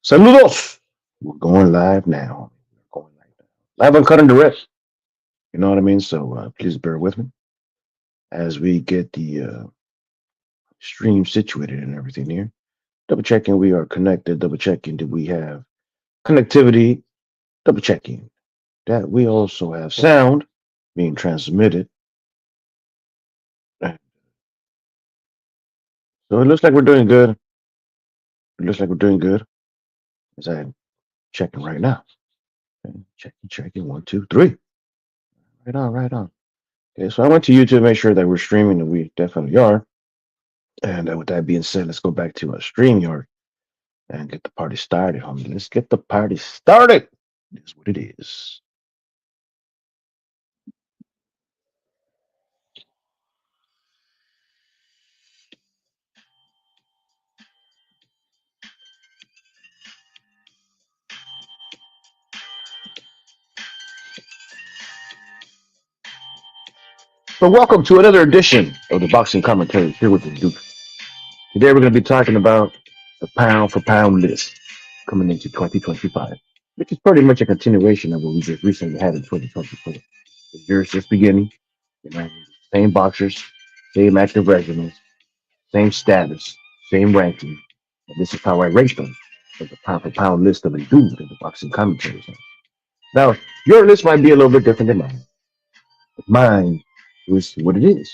Saludos! We're going live now. We're going live now. Live uncut and direct. You know what I mean? So please bear with me as we get the stream situated and everything here. Double checking we are connected. Double checking that we have connectivity. Double checking that we also have sound being transmitted. So it looks like we're doing good. It looks like we're doing good. As I'm checking right now. Okay, checking. One, two, three. Right on, right on. Okay, so I went to YouTube to make sure that we're streaming, and we definitely are. And with that being said, let's go back to StreamYard and get the party started, homie. Let's get the party started. It is what it is. So, welcome to another edition of the Boxing Commentary here with the Duke. Today, we're going to be talking about the pound for pound list coming into 2025, which is pretty much a continuation of what we just recently had in 2024. The year's just beginning, you know, same boxers, same active regimens, same status, same ranking. And this is how I rate them as a pound for pound list of a dude in the boxing commentaries. Now, your list might be a little bit different than mine, but mine is what it is.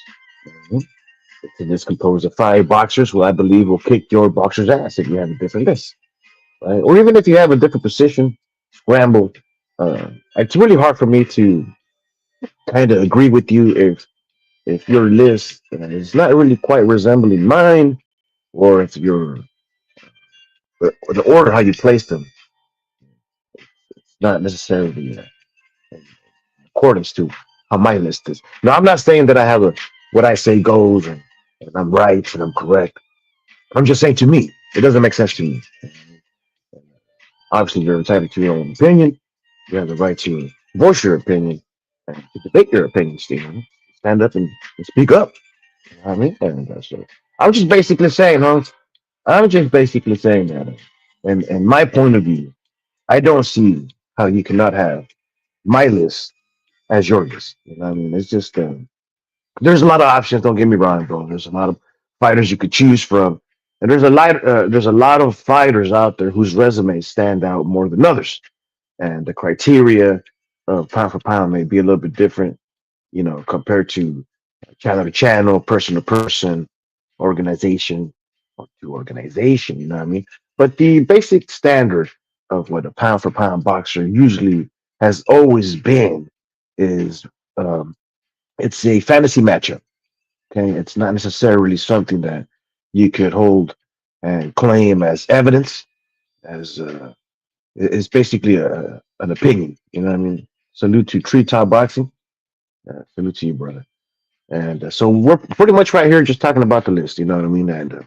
Mhm. It's composed of five boxers who I believe will kick your boxer's ass if you have a different list, right? Or even if you have a different position, scramble. It's really hard for me to kind of agree with you if your list is not really quite resembling mine, or if your the order how you place them not necessarily in accordance to how my list is. Now, I'm not saying that I have a what I say goes and I'm right and I'm correct. I'm just saying to me, it doesn't make sense to me. Obviously, you're entitled to your own opinion. You have the right to voice your opinion and to debate your opinion, Stephen. Stand up and speak up. You know what I mean? And so I'm just basically saying, huh? I'm just basically saying that. And my point of view, I don't see how you cannot have my list as your list. You know what I mean? It's just there's a lot of options. Don't get me wrong, bro. There's a lot of fighters you could choose from, and there's a lot of fighters out there whose resumes stand out more than others, and the criteria of pound for pound may be a little bit different, you know, compared to channel, person to person, organization to organization. You know what I mean? But the basic standard of what a pound for pound boxer usually has always been is um, it's a fantasy matchup. Okay, it's not necessarily something that you could hold and claim as evidence. As it's basically an opinion. You know what I mean? Salute to Treetop Boxing. Salute to you, brother. And so we're pretty much right here just talking about the list. You know what I mean? And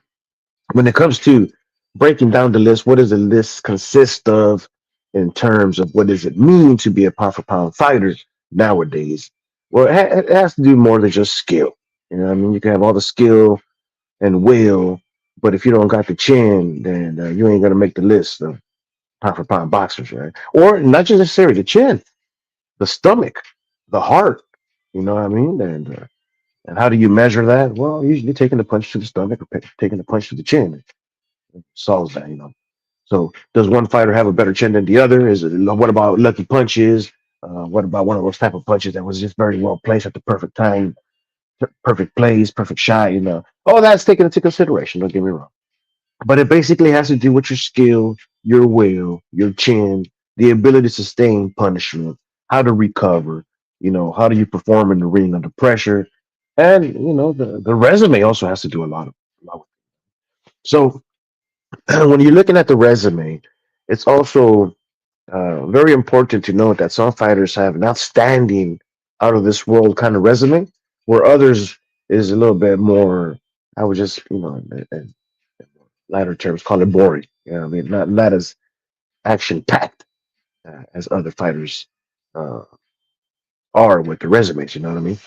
when it comes to breaking down the list, what does the list consist of in terms of what does it mean to be a pound for pound fighter nowadays? Well, it has to do more than just skill. You know what I mean? You can have all the skill and will, but if you don't got the chin, then you ain't gonna make the list of pound for pound boxers, right? Or not just necessarily the chin, the stomach, the heart. You know what I mean? And how do you measure that? Well, usually taking the punch to the stomach or taking the punch to the chin solves that. You know. So does one fighter have a better chin than the other? Is it what about lucky punches? What about one of those type of punches that was just very well placed at the perfect time, perfect place, perfect shot? You know, all that's taken into consideration. Don't get me wrong, but it basically has to do with your skill, your will, your chin, the ability to sustain punishment, how to recover. You know, how do you perform in the ring under pressure, and you know the resume also has to do a lot with it. So when you're looking at the resume, it's also very important to note that some fighters have an outstanding, out of this world kind of resume, where others is a little bit more. I would just, you know, in lighter terms, call it boring. You know, what I mean, not as action packed as other fighters uh, are with the resumes. You know what I mean?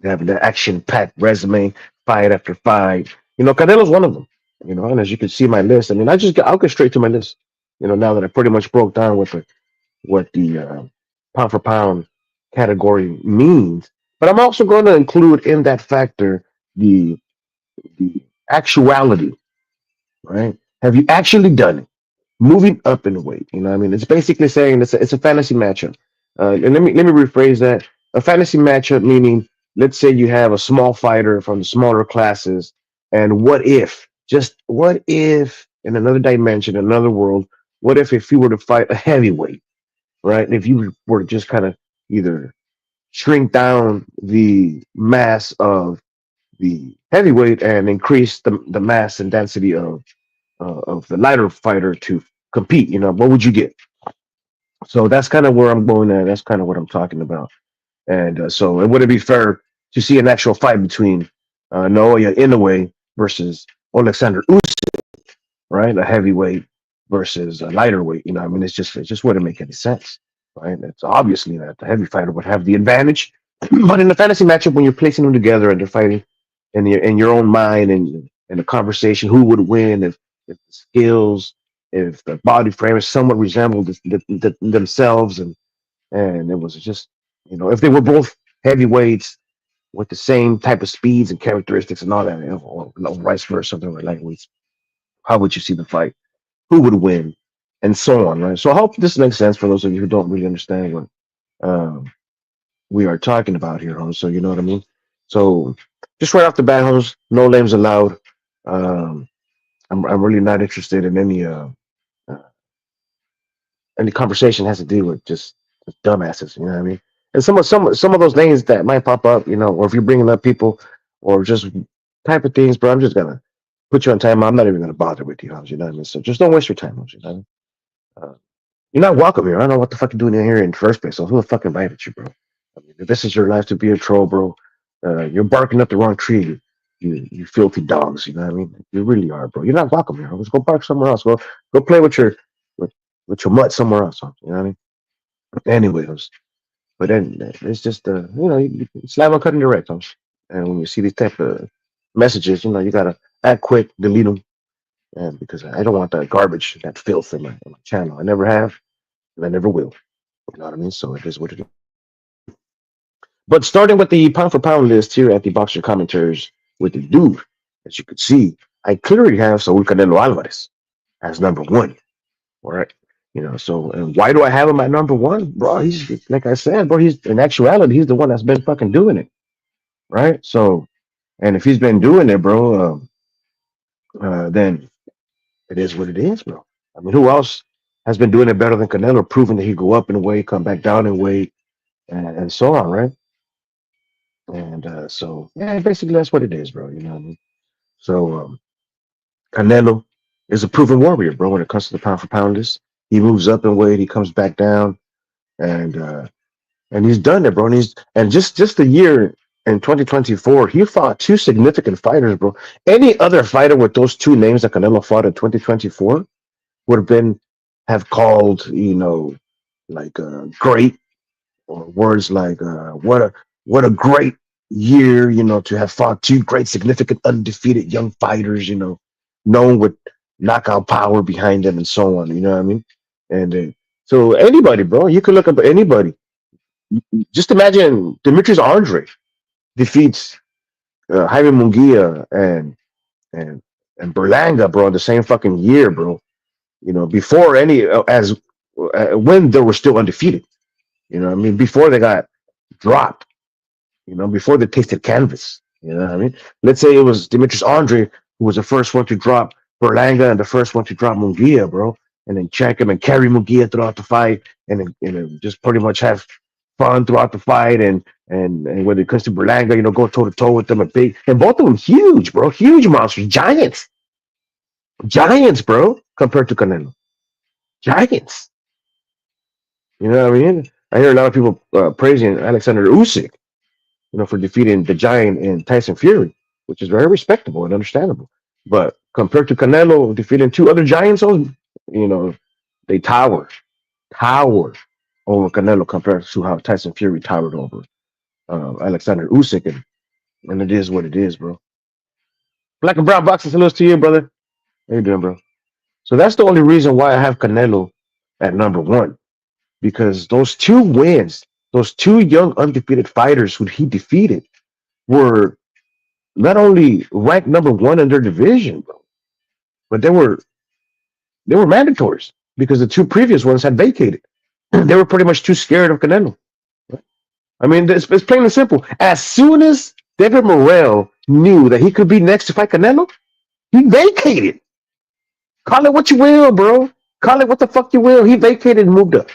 They have the action packed resume, fight after fight. You know, Canelo's one of them. You know, and as you can see my list, I mean, I'll get straight to my list. Now that I pretty much broke down what the pound for pound category means, but I'm also going to include in that factor the the actuality, right? Have you actually done it? Moving up in weight. I mean, it's basically saying it's a fantasy matchup. And let me rephrase that. A fantasy matchup meaning, let's say you have a small fighter from the smaller classes, and just what if, in another dimension, another world, what if you were to fight a heavyweight, right? If you were to just kind of either shrink down the mass of the heavyweight and increase the mass and density of the lighter fighter to compete. What would you get? So that's kind of where I'm going at. That's kind of what I'm talking about. And so it wouldn't be fair to see an actual fight between Naoya Inoue versus Alexander Usyk, right? A heavyweight versus a lighter weight. I mean, it just wouldn't make any sense, right? It's obviously that the heavy fighter would have the advantage, but in the fantasy matchup, when you're placing them together and they're fighting in your own mind and in a conversation, who would win if the skills, if the body frame somewhat resembled themselves, and it was just if they were both heavyweights with the same type of speeds and characteristics and all that, or vice versa, something like lightweights, how would you see the fight? Who would win? And so on, right? So I hope this makes sense for those of you who don't really understand what um, we are talking about here, Holmes. So you know what I mean? So just right off the bat, Holmes, no names allowed. Um, I'm really not interested in uh, any conversation that has to do with just dumbasses. You know what I mean? And some of those names that might pop up, or if you're bringing up people or just type of things, bro, I'm just gonna put you on time. I'm not even gonna bother with you, Holmes. You know what I mean? So just don't waste your time, Holmes. You know what I mean? You're not welcome here. I don't know what the fuck you're doing in here in the first place. So who the fuck invited you, bro? I mean, if this is your life to be a troll, bro, you're barking up the wrong tree. You filthy dogs. You know what I mean? You really are, bro. You're not welcome here. Let's go bark somewhere else. Go play with, with your mutt somewhere else. You know what I mean? Anyways, but then it's just you slam on cutting direct, huh? And when you see these type of messages, you gotta act quick, delete them, and because I don't want that garbage, that filth in my channel. I never have, and I never will. You know what I mean? So it is what it is. But starting with the pound for pound list here at the Boxer Commentaries with the dude, as you can see, I clearly have Saul Canelo Alvarez as number one. All right. So and why do I have him at number one? Bro, he's like I said, bro, he's in actuality, he's the one that's been fucking doing it. Right. So, and if he's been doing it, bro, then it is what it is, bro. I mean, who else has been doing it better than Canelo, proving that he go up in weight, come back down in weight, and so on, right? And so, yeah, basically that's what it is, bro. You know what I mean? So, Canelo is a proven warrior, bro. When it comes to the pound for pound list, he moves up in weight, he comes back down, and he's done it, bro. And just a year in 2024, he fought two significant fighters, bro. Any other fighter with those two names that Canelo fought in 2024 would have called, like great, or words like what a great year, to have fought two great, significant, undefeated young fighters, known with knockout power behind them and so on. You know what I mean? And so anybody, bro, you could look up anybody. Just imagine Demetrius Andre defeats Jaime Munguia and and Berlanga, bro, in the same fucking year, bro. Before any as when they were still undefeated. I mean, before they got dropped. Before they tasted canvas. You know what I mean? Let's say it was Demetrius Andre who was the first one to drop Berlanga and the first one to drop Munguia, bro, and then check him and carry Munguia throughout the fight, and just pretty much have fun throughout the fight, and when it comes to Berlanga, go toe to toe with them, and both of them huge, bro, huge monsters, giants, bro, compared to Canelo, giants. You know what I mean? I hear a lot of people praising Alexander Usyk, for defeating the giant in Tyson Fury, which is very respectable and understandable. But compared to Canelo defeating two other giants, you know, they tower over Canelo compared to how Tyson Fury towered over Alexander Usyk, and it is what it is, bro. Black and brown boxing, salutes to you, brother. How you doing, bro? So that's the only reason why I have Canelo at number one, because those two wins, those two young undefeated fighters who he defeated were not only ranked number one in their division, bro, but they were mandatories because the two previous ones had vacated. They were pretty much too scared of Canelo. I mean, it's plain and simple. As soon as David Morrell knew that he could be next to fight Canelo, he vacated. Call it what you will, bro. Call it what the fuck you will. He vacated and moved up.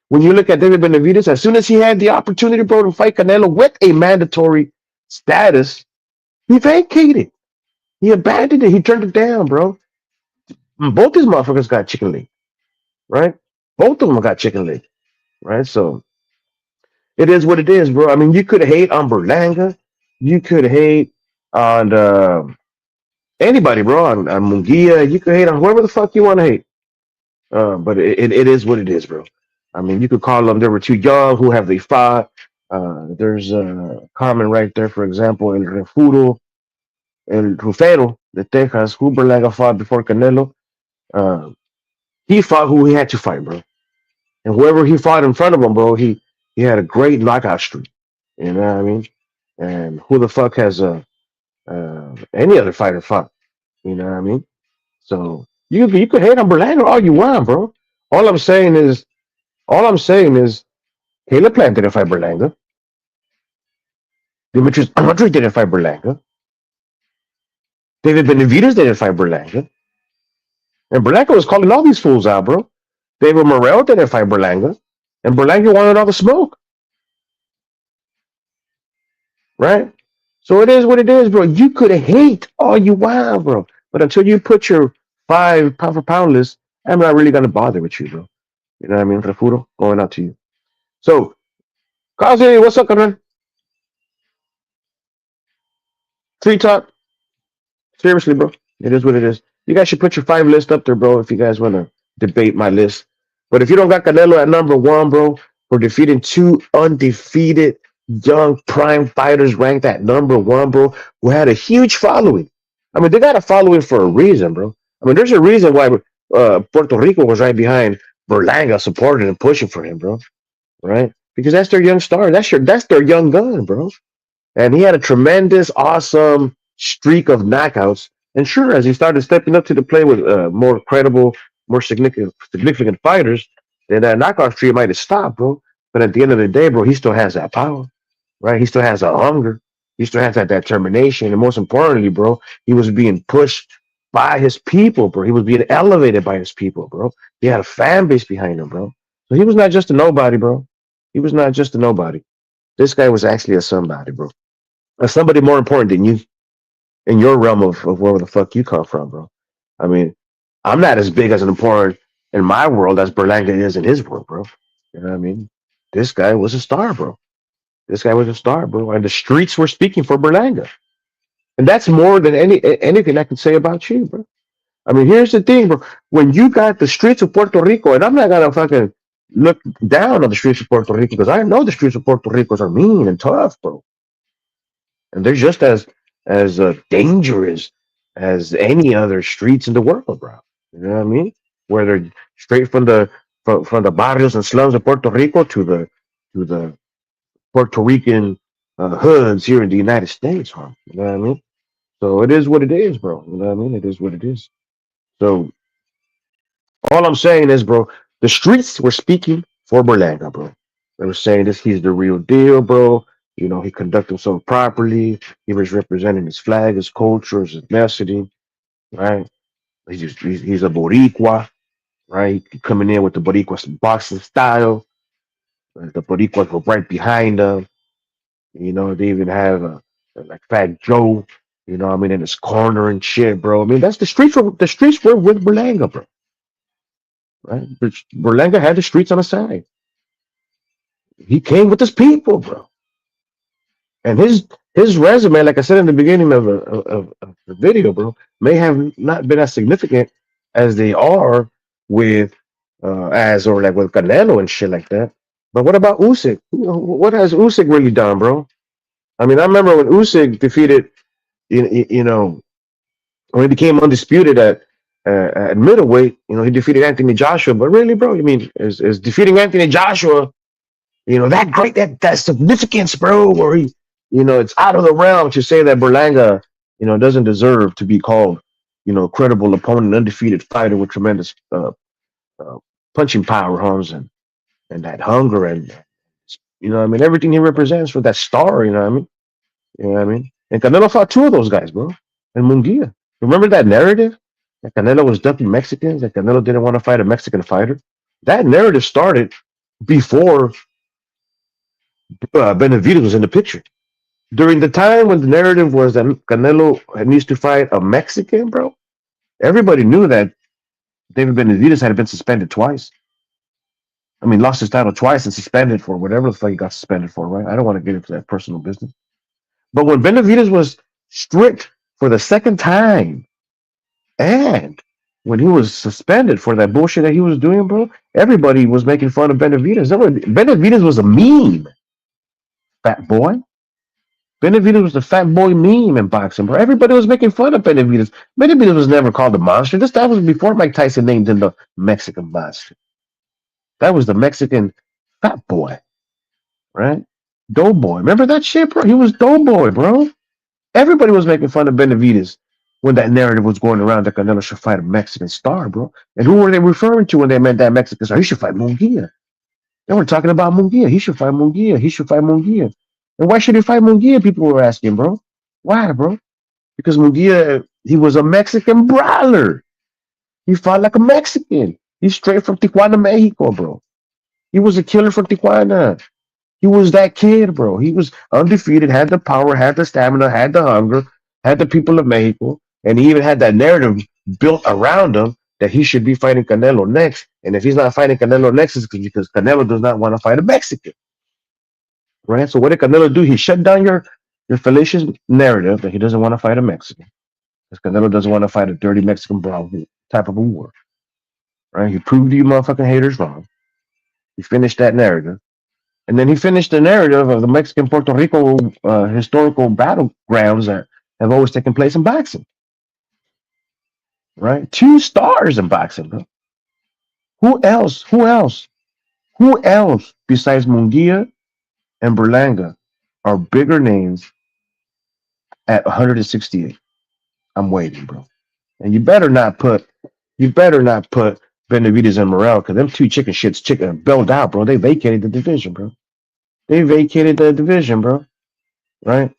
When you look at David Benavidez, as soon as he had the opportunity, bro, to fight Canelo with a mandatory status, he vacated. He abandoned it. He turned it down, bro. Both these motherfuckers got chicken leg, right? Both of them got chicken leg, right? So it is what it is, bro. I mean, you could hate on Berlanga, you could hate on anybody, bro, on Mungia. You could hate on whoever the fuck you want to hate. But it is what it is, bro. I mean, you could call them they were too young. Who have they fought? There's a comment right there, for example, El Refudo, El Rufero de Texas, who Berlanga fought before Canelo. Uh, he fought who he had to fight, bro. And whoever he fought in front of him, bro, he had a great knockout streak. You know what I mean? And who the fuck has any other fighter fought? You know what I mean? So you could hate on Berlanga all you want, bro. All I'm saying is all I'm saying is Caleb Plant didn't fight Berlanga. Demetrius Andre didn't fight Berlanga. David Benavidez didn't fight Berlanga. And Berlanga was calling all these fools out, bro. David Morrell didn't fight Berlanga. And Berlanga wanted all the smoke, right? So it is what it is, bro. You could hate all you want, bro. But until you put your 5 pound for pound list, I'm not really gonna bother with you, bro. You know what I mean? Refuro, going out to you. So, Kazi, what's up, man? Tree top. Seriously, bro. It is what it is. You guys should put your 5 list up there, bro, if you guys want to debate my list. But if you don't got Canelo at number one, bro, for defeating two undefeated young prime fighters ranked at number one, bro, who had a huge following. I mean, they got a following for a reason, bro. I mean, there's a reason why Puerto Rico was right behind Berlanga, supporting and pushing for him, bro. Right? Because that's their young star. That's their young gun, bro. And he had a tremendous, awesome streak of knockouts. And sure, as he started stepping up to the plate with more credible, more significant fighters, then that knockout streak might have stopped, bro. But at the end of the day, bro, he still has that power, right? He still has that hunger. He still has that determination. And most importantly, bro, he was being pushed by his people, bro. He was being elevated by his people, bro. He had a fan base behind him, bro. So he was not just a nobody, bro. He was not just a nobody. This guy was actually a somebody, bro. Somebody more important than you in your realm of where the fuck you come from, bro. I mean, I'm not as big as an important in my world as Berlanga is in his world, bro. You know what I mean? This guy was a star, bro. This guy was a star, bro. And the streets were speaking for Berlanga. And that's more than anything I can say about you, bro. I mean, here's the thing, bro. When you got the streets of Puerto Rico, and I'm not gonna fucking look down on the streets of Puerto Rico because I know the streets of Puerto Rico are mean and tough, bro, and they're just as dangerous as any other streets in the world, bro. You know what I mean? Where they're straight from the barrios and slums of Puerto Rico to the Puerto Rican hoods here in the United States, huh? You know what I mean? So it is what it is, bro. You know what I mean? It is what it is. So all I'm saying is, bro, the streets were speaking for Berlanga, bro. They were saying this, he's the real deal, bro. You know, he conducted himself properly. He was representing his flag, his culture, his ethnicity, right? He's a Boricua, right? Coming in with the Boricua boxing style. The Boricuas were right behind him. You know, they even have like Fat Joe, you know what I mean, in his corner and shit, bro. I mean, that's the streets were with Berlanga, bro. Right? Berlanga had the streets on his side. He came with his people, bro. And his resume, like I said in the beginning of the video, bro, may have not been as significant as they are with as or like with Canelo and shit like that. But what about Usyk? What has Usyk really done, bro? I mean, I remember when Usyk defeated, you know, when he became undisputed at at middleweight. He defeated Anthony Joshua. But really, bro, I mean, is defeating Anthony Joshua, that great, that significance, bro, where it's out of the realm to say that Berlanga, doesn't deserve to be called, credible opponent, undefeated fighter with tremendous uh, punching power, Holmes, and that hunger and what I mean, everything he represents for that star, you know what I mean? You know what I mean? And Canelo fought two of those guys, bro. And Munguia. Remember that narrative? That Canelo was ducking Mexicans, that Canelo didn't want to fight a Mexican fighter? That narrative started before Benavidez was in the picture. During the time when the narrative was that Canelo needs to fight a Mexican, bro, everybody knew that David Benavidez had been suspended twice. I mean, lost his title twice and suspended for whatever the fuck he got suspended for, right? I don't want to get into that personal business. But when Benavidez was stripped for the second time, and when he was suspended for that bullshit that he was doing, bro, everybody was making fun of Benavidez. Benavidez was a meme, fat boy. Benavidez was the fat boy meme in boxing, bro. Everybody was making fun of Benavidez. Benavidez was never called a monster. That was before Mike Tyson named him the Mexican monster. That was the Mexican fat boy, right? Doughboy. Remember that shit, bro? He was Doughboy, bro. Everybody was making fun of Benavidez when that narrative was going around that Canelo should fight a Mexican star, bro. And who were they referring to when they meant that Mexican star? He should fight Munguia. They were talking about Munguia. He should fight Munguia. He should fight Munguia. And why should he fight Munguia? People were asking, bro. Why, bro? Because Munguia, he was a Mexican brawler. He fought like a Mexican. He's straight from Tijuana, Mexico, bro. He was a killer from Tijuana. He was that kid, bro. He was undefeated, had the power, had the stamina, had the hunger, had the people of Mexico, and he even had that narrative built around him that he should be fighting Canelo next. And if he's not fighting Canelo next, it's because Canelo does not want to fight a Mexican, right? So what did Canelo do? He shut down your fallacious narrative that he doesn't want to fight a Mexican, because Canelo doesn't want to fight a dirty Mexican brawl type of a war, right? He proved you motherfucking haters wrong. He finished that narrative. And then he finished the narrative of the Mexican Puerto Rico historical battlegrounds that have always taken place in boxing. Right? Two stars in boxing, bro. Who else? Who else? Who else besides Munguia and Berlanga are bigger names at 168? I'm waiting, bro. And you better not put Benavidez and Morrell, because them two chicken shits belled out, bro. They vacated the division, bro. They vacated the division, bro. Right?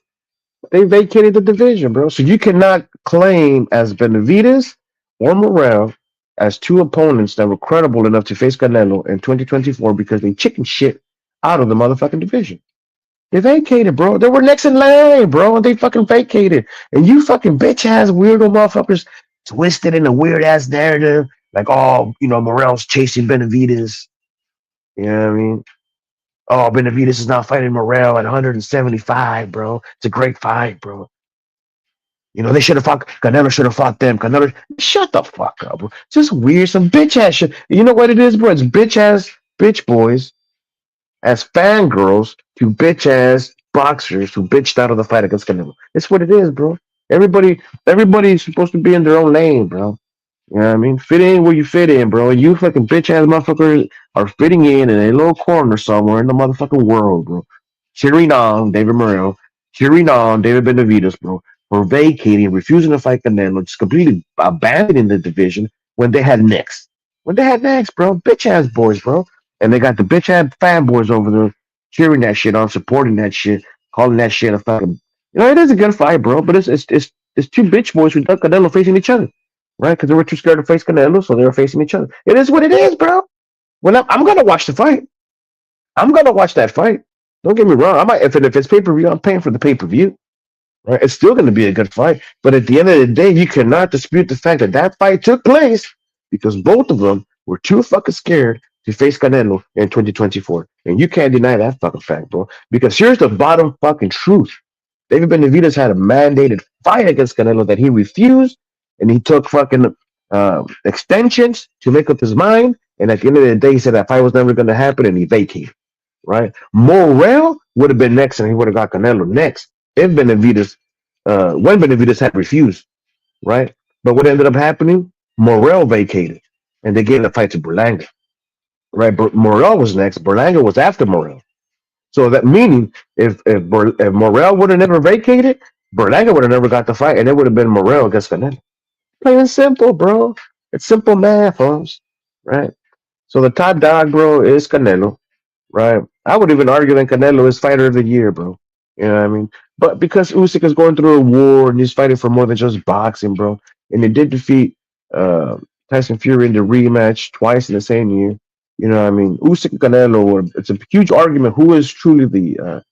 They vacated the division, bro. So you cannot claim as Benavidez or Morrell as two opponents that were credible enough to face Canelo in 2024 because they chicken shit out of the motherfucking division. They vacated, bro. They were next in line, bro, and they fucking vacated. And you fucking bitch ass weirdo motherfuckers twisted in a weird ass narrative, like, oh, Morrell's chasing Benavidez. You know what I mean? Oh, Benavidez is not fighting Morrell at 175, bro. It's a great fight, bro. They should have fought. Canelo should have fought them. Canelo, shut the fuck up, bro. Just weird, some bitch ass shit. You know what it is, bro? It's bitch ass bitch boys as fangirls to bitch ass boxers who bitched out of the fight against Canelo. It's what it is, bro. Everybody's supposed to be in their own lane, bro. You know what I mean? Fit in where you fit in, bro. And you fucking bitch ass motherfuckers are fitting in a little corner somewhere in the motherfucking world, bro. Cheering on David Morrell, cheering on David Benavidez, bro, for vacating, refusing to fight Canelo, just completely abandoning the division when they had next. When they had next, bro. Bitch ass boys, bro. And they got the bitch ass fanboys over there cheering that shit on, supporting that shit, calling that shit a fucking. It is a good fight, bro. But it's two bitch boys with Canelo facing each other, right? Because they were too scared to face Canelo, so they were facing each other. It is what it is, bro. When I'm gonna watch the fight, I'm gonna watch that fight. Don't get me wrong. I might if it's pay per view, I'm paying for the pay per view. Right? It's still gonna be a good fight. But at the end of the day, you cannot dispute the fact that that fight took place because both of them were too fucking scared to face Canelo in 2024, and you can't deny that fucking fact, bro. Because here's the bottom fucking truth: David Benavidez had a mandated fight against Canelo that he refused, and he took fucking extensions to make up his mind. And at the end of the day, he said that fight was never going to happen, and he vacated. Right? Morrell would have been next, and he would have got Canelo next if Benavidez, when Benavidez had refused. Right? But what ended up happening? Morrell vacated, and they gave the fight to Berlanga. Right, Morrell was next. Berlanga was after Morrell. So that meaning if Morrell would have never vacated, Berlanga would have never got the fight, and it would have been Morrell against Canelo. Plain and simple, bro. It's simple math, folks. Right. So the top dog, bro, is Canelo. Right. I would even argue that Canelo is fighter of the year, bro. You know what I mean? But because Usyk is going through a war and he's fighting for more than just boxing, bro, and he did defeat uh, Tyson Fury in the rematch twice in the same year. You know what I mean? Usyk and Canelo, it's a huge argument who is truly the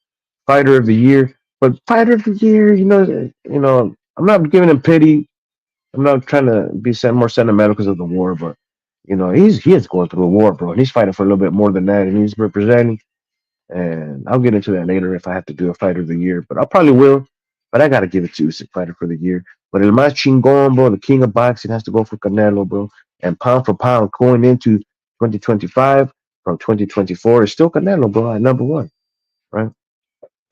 fighter of the year. But fighter of the year, I'm not giving him pity. I'm not trying to be more sentimental because of the war, but he is going through a war, bro, and he's fighting for a little bit more than that, and he's representing. And I'll get into that later if I have to do a fighter of the year, but I probably will. But I gotta give it to Usyk, fighter for the year. But El Más Chingon, bro, the king of boxing, has to go for Canelo, bro. And pound for pound, going into 2025 from 2024, is still Canelo, bro, at number one, right?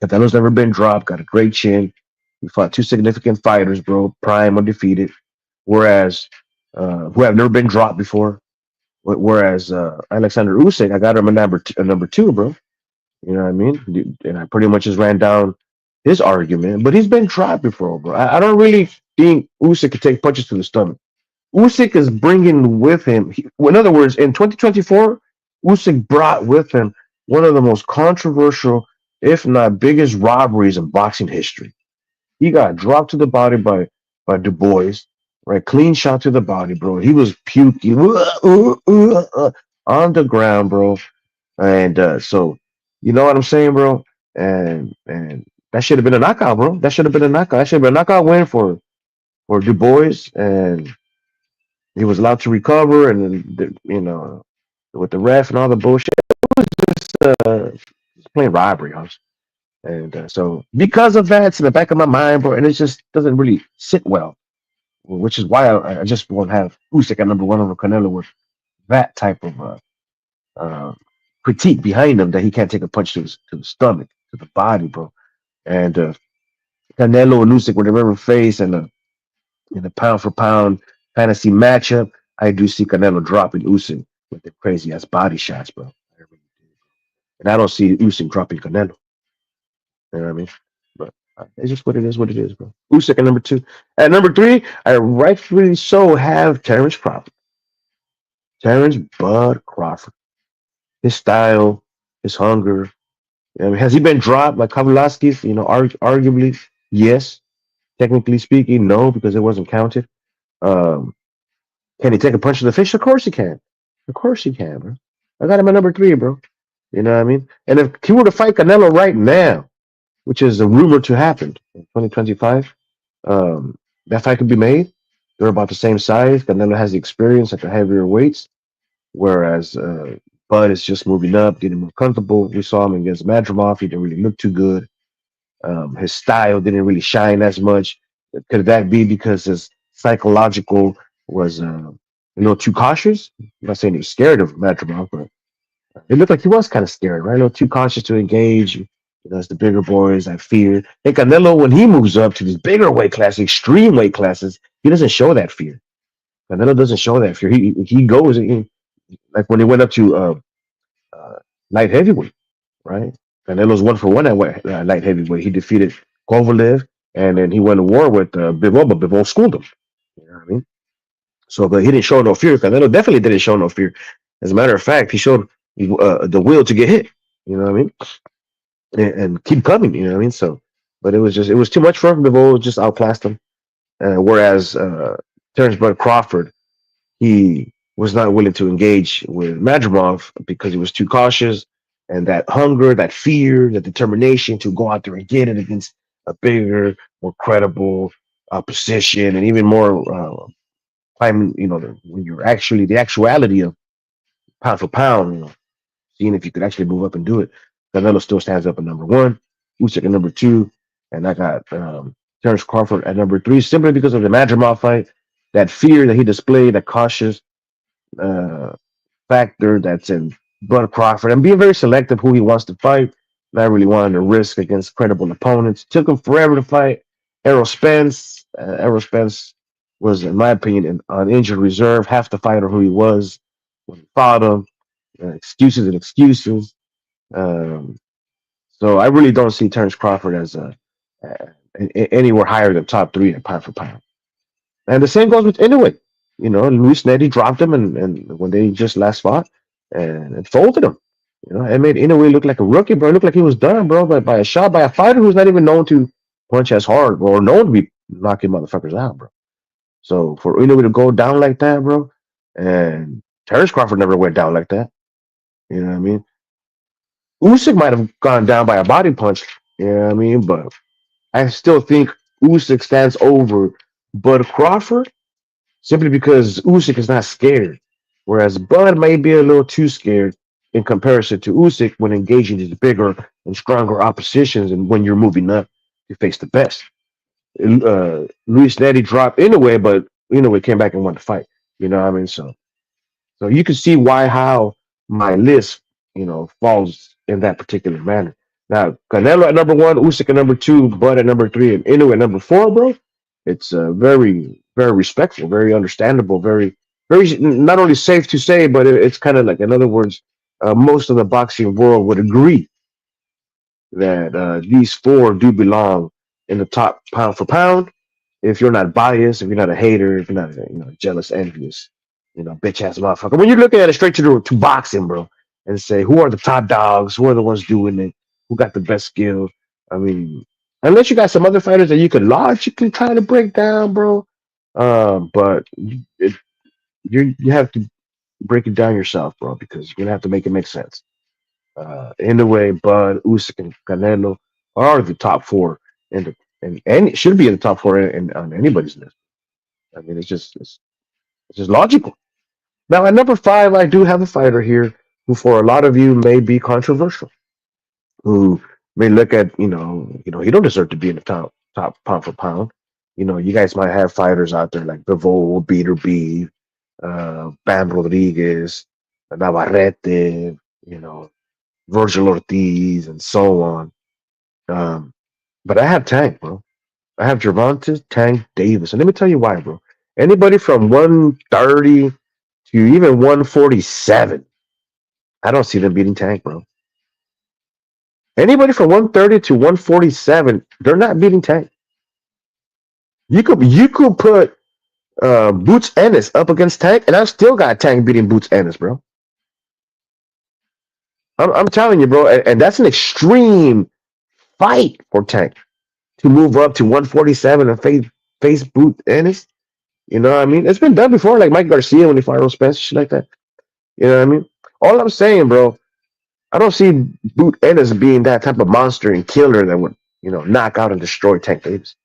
Canelo's never been dropped, got a great chin. He fought two significant fighters, bro, prime undefeated, whereas who have never been dropped before. Whereas Alexander Usyk, I got him a number two, bro. You know what I mean? And I pretty much just ran down his argument, but he's been dropped before, bro. I don't really think Usyk could take punches to the stomach. Usyk is bringing with him, in other words, in 2024, Usyk brought with him one of the most controversial, if not biggest, robberies in boxing history. He got dropped to the body by Du Bois, right? Clean shot to the body, bro. He was puking on the ground, bro. And so, you know what I'm saying, bro? And that should have been a knockout, bro. That should have been a knockout. That should have been a knockout win for Du Bois, and he was allowed to recover. And then, with the ref and all the bullshit, just plain robbery, huh? And so, because of that, it's in the back of my mind, bro, and it just doesn't really sit well. Which is why I just won't have Usyk at number one over Canelo with that type of uh, critique behind him that he can't take a punch to the stomach, to the body, bro. And Canelo and Usyk would never face in a pound for pound fantasy matchup. I do see Canelo dropping Usyk with the crazy ass body shots, bro. And I don't see Usyk dropping Canelo. You know what I mean? But it's just what it is, bro. Usyk at number two. At number three, I rightfully so have Terrence Crawford. Terrence Bud Crawford. His style, his hunger. I mean, has he been dropped like Kavalaskis? Arguably, yes. Technically speaking, no, because it wasn't counted. Um, can he take a punch to the face? Of course he can. Of course he can, bro. I got him at number three, bro. You know what I mean? And if he were to fight Canelo right now, which is a rumor to happen in 2025, that fight could be made. They're about the same size. Canelo has the experience at the heavier weights, whereas Bud is just moving up, getting more comfortable. We saw him against Madrimov. He didn't really look too good. His style didn't really shine as much. Could that be because his psychological was a little too cautious? I'm not saying he was scared of Madrimov, but it looked like he was kind of scared, right? A little too cautious to engage. It's the bigger boys I fear. And Canelo, when he moves up to these bigger weight classes, extreme weight classes, he doesn't show that fear. Canelo doesn't show that fear. He goes like when he went up to uh, light heavyweight, right? Canelo's one for one at light heavyweight. He defeated Kovalev, and then he went to war with Bivol, but Bivol schooled him. You know what I mean? So, but he didn't show no fear. Canelo definitely didn't show no fear. As a matter of fact, he showed the will to get hit. You know what I mean? And keep coming. You know what I mean? So, but it was too much for him. Bivol just outclassed him. Whereas Terrence Bud Crawford, he was not willing to engage with Madrimov because he was too cautious, and that hunger, that fear, that determination to go out there and get it against a bigger, more credible opposition, and even more climbing. When you're actually the actuality of pound for pound, seeing if you could actually move up and do it. Canelo still stands up at number one, Usyk at number two, and I got Terrence Crawford at number three simply because of the Madrimov fight, that fear that he displayed, that cautious uh, factor that's in Bud Crawford, and being very selective who he wants to fight. Not really wanting to risk against credible opponents. Took him forever to fight Errol Spence. Errol Spence was, in my opinion, on injured reserve, half the fighter who he was when he fought him. Excuses and excuses. Um, so I really don't see Terrence Crawford as anywhere higher than top three in pound for pound. And the same goes with Inoue. You know, Luis Neri dropped him, and when they just last fought, and it folded him. You know, it made Inoue look like a rookie, bro. It looked like he was done, bro, by a shot by a fighter who's not even known to punch as hard or known to be knocking motherfuckers out, bro. So for Inoue to go down like that, bro, and Terrence Crawford never went down like that. You know what I mean? Usyk might have gone down by a body punch. You know what I mean? But I still think Usyk stands over Bud Crawford simply because Usyk is not scared, whereas Bud may be a little too scared in comparison to Usyk when engaging these bigger and stronger oppositions and when you're moving up to face the best. Luis Neri dropped in a way, but came back and won the fight. You know what I mean? So you can see why how my list, falls in that particular manner. Now, Canelo at number one, Usyk at number two, Bud at number three, and Inu at number four, bro. It's very, very respectful, very understandable, very not only safe to say, but it's kind of like, in other words, most of the boxing world would agree that these four do belong in the top pound for pound. If you're not biased, if you're not a hater, if you're not jealous, envious, bitch ass motherfucker. When you're looking at it straight to boxing, bro, and say who are the top dogs, who are the ones doing it, who got the best skill. I mean, unless you got some other fighters that you could logically try to break down, bro. But you have to break it down yourself, bro, because you're gonna have to make it make sense. In the way, Bud, Usyk, and Canelo are the top four, and it should be in the top four on anybody's list. I mean, it's just logical. Now at number five, I do have a fighter here who, for a lot of you, may be controversial. Who may look at he don't deserve to be in the top pound for pound. You guys might have fighters out there like Bivol, Beater B, Bam Rodriguez, Navarrete, Virgil Ortiz, and so on. Um, but I have Tank, bro. I have Gervonta Tank Davis. And let me tell you why, bro. Anybody from 130 to even 147, I don't see them beating Tank, bro. Anybody from 130 to 147, they're not beating Tank. You could put Boots Ennis up against Tank, and I've still got Tank beating Boots Ennis, bro. I'm telling you, bro, and that's an extreme fight for Tank to move up to 147 and face Boots Ennis. You know what I mean? It's been done before, like Mike Garcia when he fought Earl Spence, shit like that. You know what I mean? All I'm saying, bro, I don't see Boot Ennis being that type of monster and killer that would, knock out and destroy Tank Davis.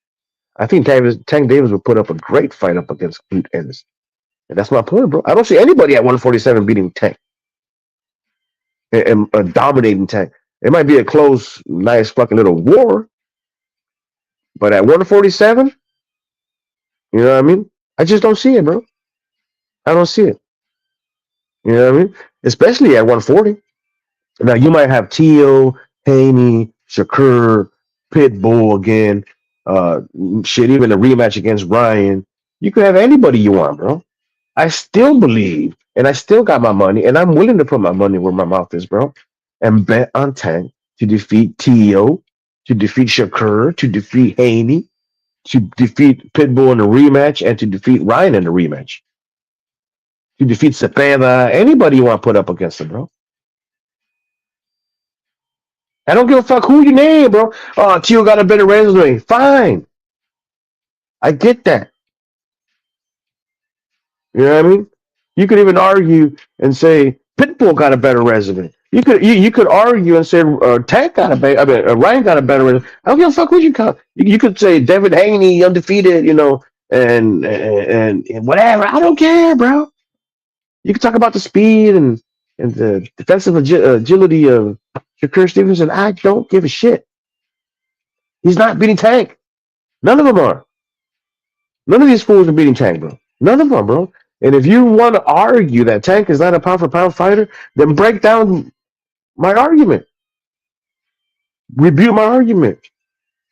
I think Tank Davis would put up a great fight up against Boot Ennis. And that's my point, bro. I don't see anybody at 147 beating Tank and dominating Tank. It might be a close, nice fucking little war, but at 147, you know what I mean? I just don't see it, bro. I don't see it. You know what I mean? Especially at 140. Now you might have Tio, Haney, Shakur, Pitbull again. Shit, even a rematch against Ryan. You could have anybody you want, bro. I still believe, and I still got my money, and I'm willing to put my money where my mouth is, bro, and bet on Tank to defeat Tio, to defeat Shakur, to defeat Haney, to defeat Pitbull in a rematch, and to defeat Ryan in a rematch. To defeat Cepeda, anybody you want to put up against him, bro. I don't give a fuck who you name, bro. Oh, Tio got a better resume. Fine. I get that. You know what I mean? You could even argue and say Pitbull got a better resume. You could argue and say Tank got a better. I mean, Ryan got a better resume. I don't give a fuck what you call. You could say Devin Haney undefeated, and whatever. I don't care, bro. You could talk about the speed and the defensive agility of Shakur Stevenson. I don't give a shit. He's not beating Tank. None of them are. None of these fools are beating Tank, bro. None of them, bro. And if you want to argue that Tank is not a pound for pound fighter, then break down my argument. Review my argument.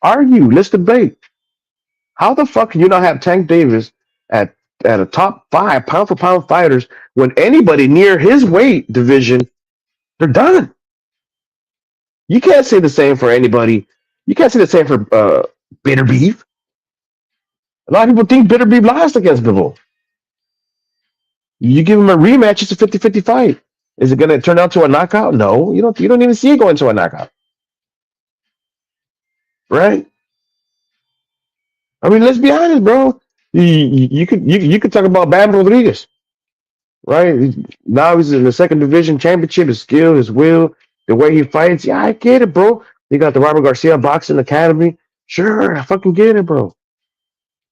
Argue. Let's debate. How the fuck can you not have Tank Davis at a top five pound for pound fighters, when anybody near his weight division, they're done. You can't say the same for anybody. You can't say the same for Bitter Beef. A lot of people think Bitter Beef lost against Bivol. You give him a rematch, it's a 50-50 fight. Is it going to turn out to a knockout? No, you don't. You don't even see it going to a knockout, right? I mean, let's be honest, bro. You could talk about Bam Rodriguez, right? Now he's in the second division championship. His skill, his will, the way he fights. Yeah, I get it, bro. You got the Robert Garcia Boxing Academy. Sure, I fucking get it, bro.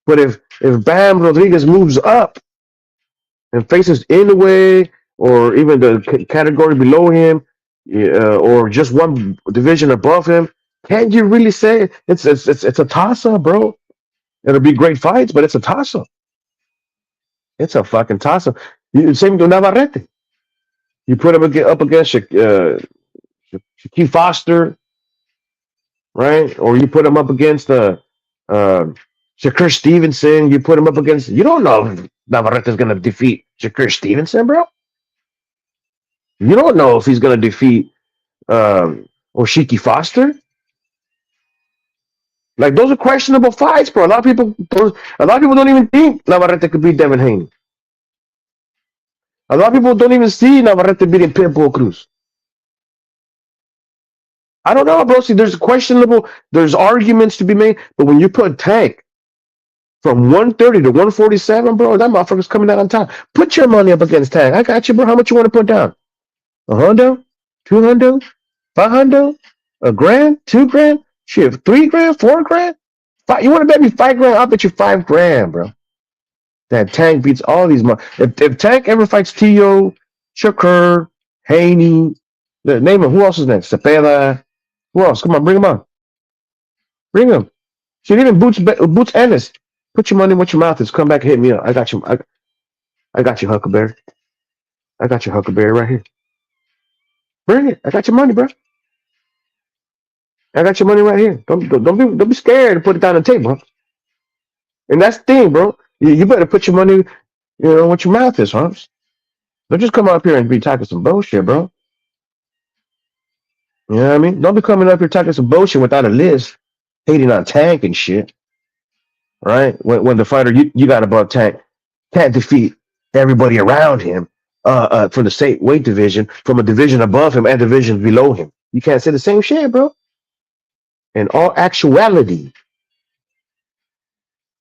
But if Bam Rodriguez moves up and faces Inoue or even the category below him, or just one division above him, can you really say it's a toss up, bro? It'll be great fights, but it's a toss up. It's a fucking toss up. Same with Navarrete. You put him up against Shaquille Foster, right? Or you put him up against uh, Shakur Stevenson. You put him up against. You don't know if Navarrete is going to defeat Shakur Stevenson, bro. You don't know if he's going to defeat Oshiki Foster. Like those are questionable fights, bro. A lot of people don't even think Navarrete could beat Devin Haney. A lot of people don't even see Navarrete beating Pitbull Cruz. I don't know, bro. See, there's questionable, there's arguments to be made, but when you put Tank from 130 to 147, bro, that motherfucker's coming out on top. Put your money up against Tank. I got you, bro. How much you want to put down? A hundo? 200? 500? A grand? 2 grand? Shit, 3 grand? 4 grand? You want to bet me 5 grand? I'll bet you 5 grand, bro. That Tank beats all these. If Tank ever fights Tio, Shakur, Haney, name him. Who else is next? Cepeda. Who else? Come on, bring him on. Bring him. Shit, even Boots Ennis. Put your money where your mouth is. Come back and hit me up. I got you. I got you, Huckleberry. I got your Huckleberry right here. Bring it. I got your money, bro. I got your money right here. Don't be scared to put it down on the table. And that's the thing, bro. You better put your money, what your mouth is, huh? Don't just come up here and be talking some bullshit, bro. You know what I mean? Don't be coming up here talking some bullshit without a list, hating on Tank and shit. Right? When the fighter you got above Tank can't defeat everybody around him from the same weight division, from a division above him and division below him. You can't say the same shit, bro. In all actuality,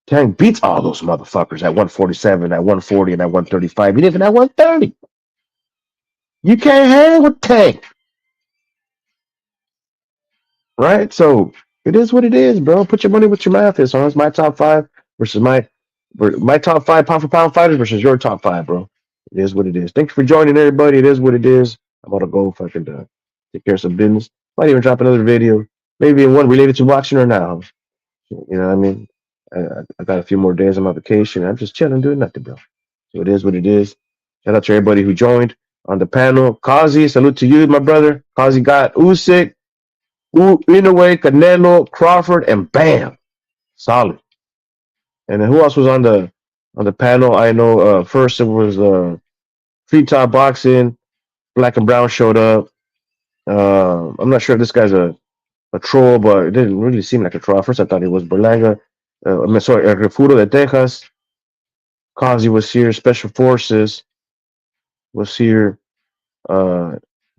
Tank beats all those motherfuckers at 147, at 140, and at 135, and even at 130. You can't hang with Tank. Right? So it is what it is, bro. Put your money with your mouth is, huh? It's my top five versus my top five pound for pound fighters versus your top five, bro. It is what it is. Thank you for joining, everybody. It is what it is. I'm gonna go fucking take care of some business. Might even drop another video, maybe one related to boxing or now. You know what I mean? I got a few more days on my vacation. I'm just chilling, doing nothing, bro. So it is what it is. Shout out to everybody who joined on the panel. Kazi, salute to you, my brother. Kazi got Usyk, Inoue, Canelo, Crawford, and bam, solid. And then who else was on the panel? I know first it was Free Top Boxing. Black and Brown showed up. I'm not sure if this guy's a troll, but it didn't really seem like a troll. At first, I thought it was Berlanga. Sorry, Refuro de Texas. Kazi was here. Special Forces was here. Uh,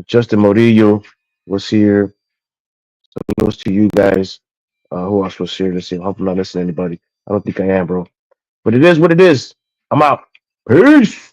Justin Morillo was here. So those to you guys. Who else was here? Let's see. I hope I'm not missing anybody. I don't think I am, bro. But it is what it is. I'm out. Peace.